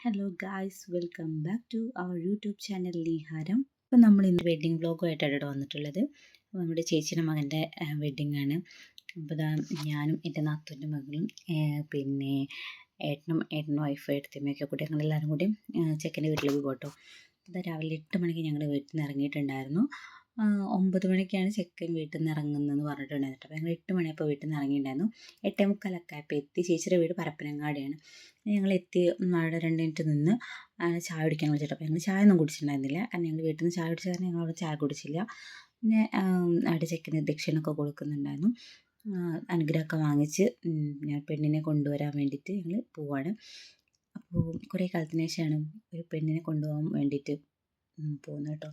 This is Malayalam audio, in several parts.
Hello guys, welcome back to our YouTube channel Neeharam. അപ്പോൾ നമ്മൾ ഇന്ന് വെഡ്ഡിങ് വ്ളോഗുമായിട്ടാണ് ഇവിടെ വന്നിട്ടുള്ളത്. നമ്മുടെ ചേച്ചിയുടെ മകൻ്റെ വെഡ്ഡിങ് ആണ്. അപ്പോൾ ഇതാ ഞാനും എൻ്റെ നാത്തൂൻ്റെ മകളും പിന്നെ ഏട്ടനും വൈഫ് എടുത്തമ്മയൊക്കെ കൂടി ഞങ്ങളെല്ലാവരും കൂടി ചെക്കൻ്റെ വീട്ടിലേക്ക് പോട്ടോ. അപ്പോൾ രാവിലെ 8 മണിക്ക് ഞങ്ങൾ വീട്ടിൽ നിന്ന് ഇറങ്ങിയിട്ടുണ്ടായിരുന്നു. 9 മണിക്കാണ് ചെക്കൻ വീട്ടിൽ നിന്ന് ഇറങ്ങുന്നതെന്ന് പറഞ്ഞിട്ടുണ്ടായിരുന്നു. അപ്പോൾ ഞങ്ങൾ 8 മണിയപ്പോൾ വീട്ടിൽ നിന്ന് ഇറങ്ങിയിട്ടുണ്ടായിരുന്നു. 8:45 ആയപ്പോൾ എത്തി. ചേച്ചിയുടെ വീട് പരപ്പനങ്ങാടിയാണ്. ഞങ്ങൾ എത്തി. അവിടെ 2 മിനിറ്റ് നിന്ന് ചായ കുടിക്കാൻ വിളിച്ചിട്ട്, അപ്പോൾ ഞങ്ങൾ ചായ ഒന്നും കുടിച്ചിട്ടുണ്ടായിരുന്നില്ല. കാരണം ഞങ്ങൾ വീട്ടിൽ നിന്ന് ചായ കുടിച്ച കാരണം ഞങ്ങൾ അവിടെ ചായ കുടിച്ചില്ല. പിന്നെ അവിടെ ചെക്കന് ദക്ഷിണയൊക്കെ കൊടുക്കുന്നുണ്ടായിരുന്നു. അനുഗ്രഹമൊക്കെ വാങ്ങിച്ച് ഞാൻ പെണ്ണിനെ കൊണ്ടുവരാൻ വേണ്ടിയിട്ട് ഞങ്ങൾ പോവാണ്. അപ്പോൾ കുറേ കാലത്തിന് ശേഷമാണ് ഒരു പെണ്ണിനെ കൊണ്ടുപോകാൻ വേണ്ടിയിട്ട് പോകുന്നത് കേട്ടോ.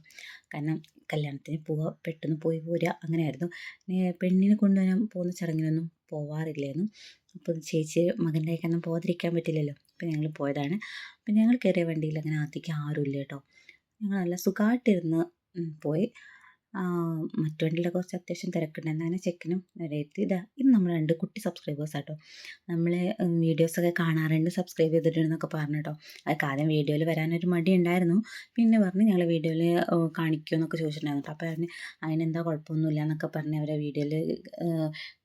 കാരണം കല്യാണത്തിന് പോവുക, പെട്ടെന്ന് പോയി പോരുക, അങ്ങനെയായിരുന്നു. പെണ്ണിനെ കൊണ്ടുവരാൻ പോകുന്ന ചടങ്ങിനൊന്നും പോവാറില്ലായിരുന്നു. അപ്പോൾ ചേച്ചി മകൻ്റെ കാരണം പോകാതിരിക്കാൻ പറ്റില്ലല്ലോ. അപ്പോൾ ഞങ്ങൾ പോയതാണ്. അപ്പം ഞങ്ങൾ കയറിയ വണ്ടിയിൽ അങ്ങനെ ആദ്യമൊക്കെ ആരുമില്ല കേട്ടോ. ഞങ്ങൾ നല്ല സുഖമായിട്ടിരുന്ന് പോയി. മറ്റു വണ്ടിയിലൊക്കെ കുറച്ച് അത്യാവശ്യം തിരക്കുണ്ടായിരുന്നു. അങ്ങനെ ചെക്കനും വരെ എത്തി. ഇത് നമ്മൾ 2 കുട്ടി സബ്സ്ക്രൈബേഴ്സ് ആട്ടോ. നമ്മൾ വീഡിയോസൊക്കെ കാണാറുണ്ട്, സബ്സ്ക്രൈബ് ചെയ്തിട്ടുണ്ടെന്നൊക്കെ പറഞ്ഞു കേട്ടോ. അതൊക്കെ ആദ്യം വീഡിയോയിൽ വരാനൊരു മടി ഉണ്ടായിരുന്നു. പിന്നെ പറഞ്ഞ് ഞങ്ങൾ വീഡിയോയിൽ കാണിക്കുമെന്നൊക്കെ ചോദിച്ചിട്ടുണ്ടായിരുന്നു കേട്ടോ. അപ്പോൾ പറഞ്ഞ് അതിനെന്താ കുഴപ്പമൊന്നുമില്ല എന്നൊക്കെ പറഞ്ഞ് അവരെ വീഡിയോയിൽ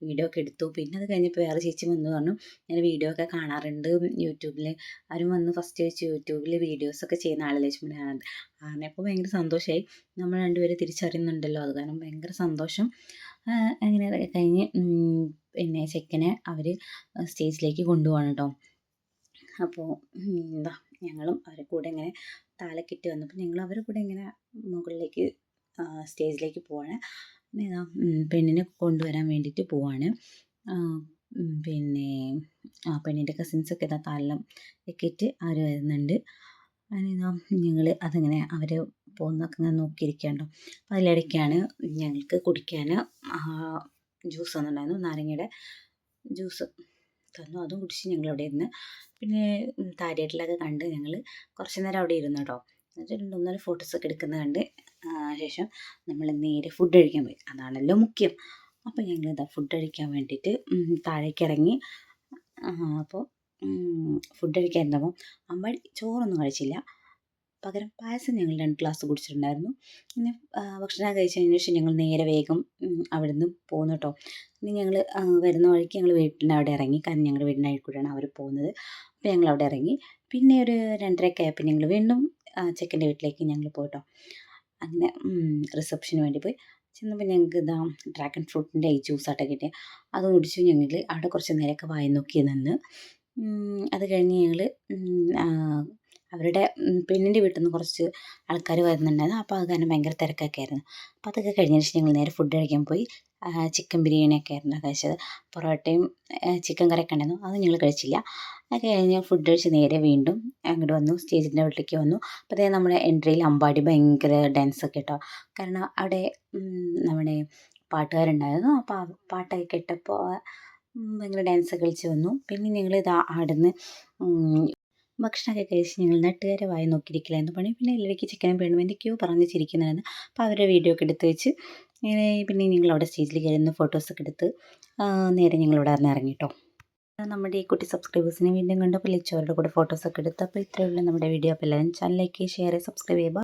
വീഡിയോ ഒക്കെ എടുത്തു. പിന്നെ അത് കഴിഞ്ഞപ്പോൾ വേറെ ചേച്ചി വന്ന് പറഞ്ഞു, ഞാൻ വീഡിയോ ഒക്കെ കാണാറുണ്ട് യൂട്യൂബിൽ. ആരും വന്ന് ഫസ്റ്റ് ചോദിച്ചു യൂട്യൂബിൽ വീഡിയോസൊക്കെ ചെയ്യുന്ന ആളല്ലേ ചോദിച്ചു. അപ്പോൾ ഭയങ്കര സന്തോഷമായി. നമ്മൾ രണ്ടുപേരും തിരിച്ചറിയുന്നുണ്ടല്ലോ, അത് കാരണം ഭയങ്കര സന്തോഷം. അങ്ങനെ അതൊക്കെ കഴിഞ്ഞ് പിന്നെ ചെക്കനെ അവർ സ്റ്റേജിലേക്ക് കൊണ്ടുപോകണം കേട്ടോ. അപ്പോൾ എന്താ ഞങ്ങളും അവരെ കൂടെ ഇങ്ങനെ താലക്കെട്ടി വന്നപ്പോൾ ഞങ്ങൾ അവരെ കൂടെ ഇങ്ങനെ മുകളിലേക്ക് സ്റ്റേജിലേക്ക് പോവാണ്. പെണ്ണിനെ കൊണ്ടുവരാൻ വേണ്ടിയിട്ട് പോവാണ്. പിന്നെ പെണ്ണിൻ്റെ കസിൻസൊക്കെ ഇതാ താലം ഒക്കെ ഇട്ട് അവർ വരുന്നുണ്ട്. അതിനാ ഞങ്ങൾ അതിങ്ങനെ അവർ പോകുന്നതൊക്കെ ഇങ്ങനെ നോക്കിയിരിക്കുകയുണ്ടോ. അപ്പോൾ അതിലിടയ്ക്കാണ് ഞങ്ങൾക്ക് കുടിക്കാൻ ജ്യൂസ് തന്നിട്ടുണ്ടായിരുന്നു. നാരങ്ങയുടെ ജ്യൂസ് തന്നു. അതും കുടിച്ച് ഞങ്ങൾ അവിടെ ഇരുന്ന് പിന്നെ താരിയേട്ടിലൊക്കെ കണ്ട് ഞങ്ങൾ കുറച്ച് നേരം അവിടെ ഇരുന്നു കേട്ടോ. എന്നിട്ട് 2-3 ഫോട്ടോസൊക്കെ എടുക്കുന്നത് കണ്ട് ശേഷം നമ്മൾ നേരെ ഫുഡ് കഴിക്കാൻ പോയി. അതാണല്ലോ മുഖ്യം. അപ്പോൾ ഞങ്ങളിതാ ഫുഡ് കഴിക്കാൻ വേണ്ടിയിട്ട് താഴേക്ക് ഇറങ്ങി. അപ്പോൾ ഫുഡ് കഴിക്കാൻ ഇരുന്നപ്പോൾ അമ്മ ചോറൊന്നും കഴിച്ചില്ല. പകരം പായസം ഞങ്ങൾ 2 ഗ്ലാസ് കുടിച്ചിട്ടുണ്ടായിരുന്നു. പിന്നെ ഭക്ഷണം കഴിച്ചതിന് ശേഷം ഞങ്ങൾ നേരെ വേഗം അവിടെ നിന്ന് പോന്നു കേട്ടോ. പിന്നെ ഞങ്ങൾ വരുന്ന വഴിക്ക് ഞങ്ങൾ വീട്ടിൻ്റെ അവിടെ ഇറങ്ങി. കാരണം ഞങ്ങളുടെ വീടിൻ്റെ അഴിക്കൂടെയാണ് അവർ പോകുന്നത്. അപ്പോൾ ഞങ്ങൾ അവിടെ ഇറങ്ങി. പിന്നെ ഒരു 2:30 ആയപ്പോൾ ഞങ്ങൾ വീണ്ടും ചെക്കൻ്റെ വീട്ടിലേക്ക് ഞങ്ങൾ പോയിട്ടോ. അങ്ങനെ റിസപ്ഷന് വേണ്ടി പോയി. ചെന്നപ്പോൾ ഞങ്ങൾക്ക് ഇതാ ഡ്രാഗൺ ഫ്രൂട്ടിൻ്റെ ഈ ജ്യൂസാട്ടോ കിട്ടിയത്. അത് കുടിച്ചു. ഞങ്ങൾ അവിടെ കുറച്ച് നേരമൊക്കെ വായി നോക്കി നിന്ന്. അത് കഴിഞ്ഞ് ഞങ്ങൾ അവരുടെ പെണ്ണിൻ്റെ വീട്ടിൽ നിന്ന് കുറച്ച് ആൾക്കാർ വരുന്നുണ്ടായിരുന്നു. അപ്പോൾ അത് കാരണം ഭയങ്കര തിരക്കൊക്കെ ആയിരുന്നു. അപ്പോൾ അതൊക്കെ കഴിഞ്ഞതിന് ശേഷം ഞങ്ങൾ നേരെ ഫുഡ് കഴിക്കാൻ പോയി. ചിക്കൻ ബിരിയാണിയൊക്കെ ആയിരുന്നു കഴിച്ചത്. പൊറോട്ടയും ചിക്കൻ കറിയൊക്കെ ഉണ്ടായിരുന്നു. അത് ഞങ്ങൾ കഴിച്ചില്ല. അത് കഴിഞ്ഞ് ഫുഡ് കഴിച്ച് നേരെ വീണ്ടും അങ്ങോട്ട് വന്നു, സ്റ്റേജിൻ്റെ വീട്ടിലേക്ക് വന്നു. അപ്പോൾ അതേ നമ്മുടെ എൻട്രിയിൽ അമ്പാടി ഭയങ്കര ഡാൻസൊക്കെ കേട്ടോ. കാരണം അവിടെ നമ്മുടെ പാട്ടുകാരുണ്ടായിരുന്നു. അപ്പോൾ ആ പാട്ടൊക്കെ കേട്ടപ്പോൾ ഭയങ്കര ഡാൻസ് കളിച്ച് വന്നു. പിന്നെ ഞങ്ങൾ ഇത് അവിടുന്ന് ഭക്ഷണമൊക്കെ കഴിച്ച് ഞങ്ങൾ നാട്ടുകാരെ വായി നോക്കിയിരിക്കലായിരുന്നു പണി. പിന്നെ ഇടയ്ക്ക് ചിക്കനും പെണ്ണും എന്തൊക്കെയോ പറഞ്ഞ് ചിരിക്കുന്നുണ്ടായിരുന്നു. അപ്പോൾ അവരുടെ വീഡിയോ ഒക്കെ എടുത്ത് വെച്ച് ഇങ്ങനെ പിന്നെ ഞങ്ങളവിടെ സ്റ്റേജിൽ കയറുന്ന ഫോട്ടോസൊക്കെ എടുത്ത് നേരെ ഞങ്ങളിവിടെ നിന്ന് ഇറങ്ങി കേട്ടോ. നമ്മുടെ ഈ കുട്ടി സബ്സ്ക്രൈബേഴ്സിനെ വീണ്ടും കണ്ടപ്പോൾ വിളിച്ചവരുടെ കൂടെ ഫോട്ടോസൊക്കെ എടുത്ത്. അപ്പോൾ ഇത്രയുള്ള നമ്മുടെ വീഡിയോ. അപ്പോൾ എല്ലാവരും ചാനലിലേക്ക് ഷെയർ സബ്സ്ക്രൈബ് ചെയ്യുക.